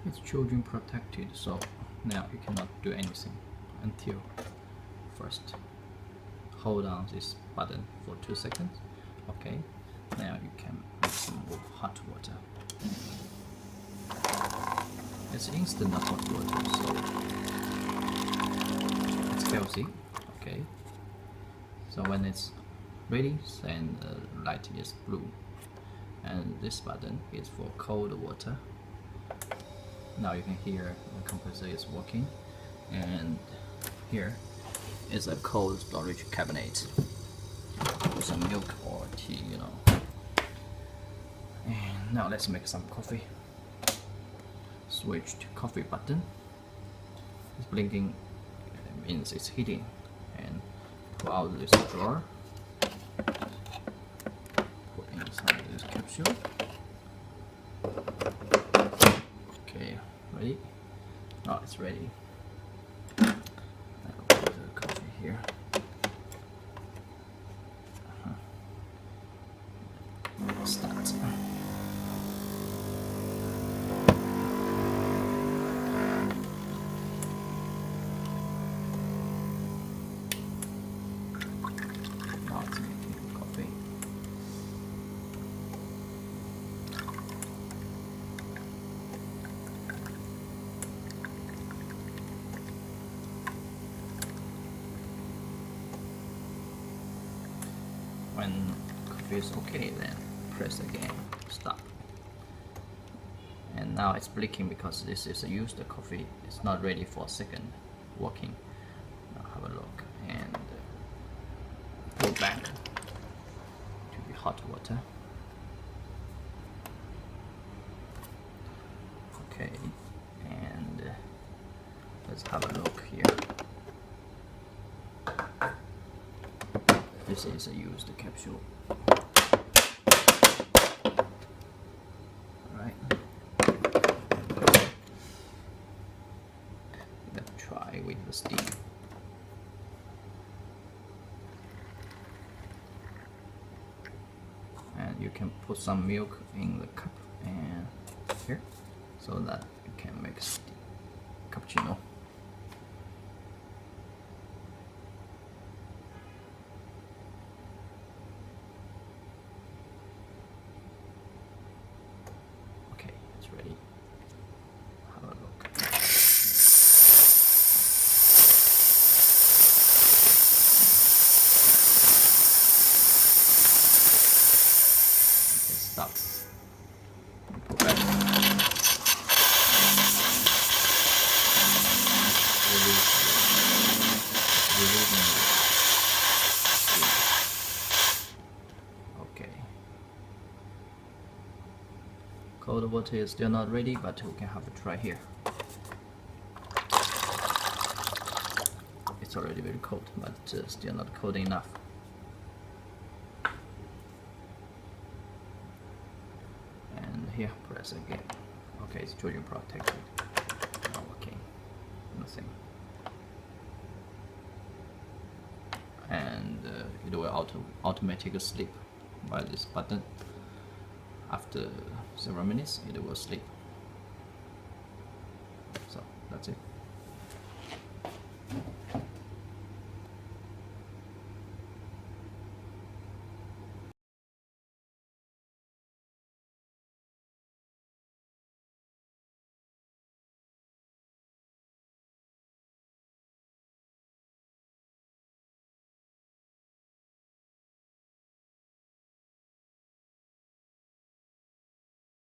It's children protected, so now you cannot do anything until first hold on this button for 2 seconds. Okay, now you can make some more hot water. It's instant hot water, so it's healthy. Okay, so when it's ready, then the light is blue, and this button is for cold water. Now you can hear the compressor is working, and here is a cold storage cabinet with some milk or tea, you know. And now let's make some coffee. Switch to coffee button. It's blinking, it means it's heating. And pull out this drawer. Put inside this capsule. Okay, ready? Oh, it's ready. I'll put the coffee here. Start. Now it's making the coffee. When coffee is okay, then press again, stop. And now it's blinking because this is a used coffee. It's not ready for a second working. Now have a look and go back to the hot water. Okay, and let's have a look here. This is a used capsule. Alright. Let's try with the steam. And you can put some milk in the cup and here, so that you can make steam cappuccino. Okay, it's ready. Have a look. Okay, stop. Put back. Releasing the steam. Okay. Cold water is still not ready, but we can have a try here. It's already very cold, but still not cold enough. And here, press again. Okay, it's children protected. Not working. Nothing. And it will automatically sleep by this button. After several minutes, it will sleep. So that's it.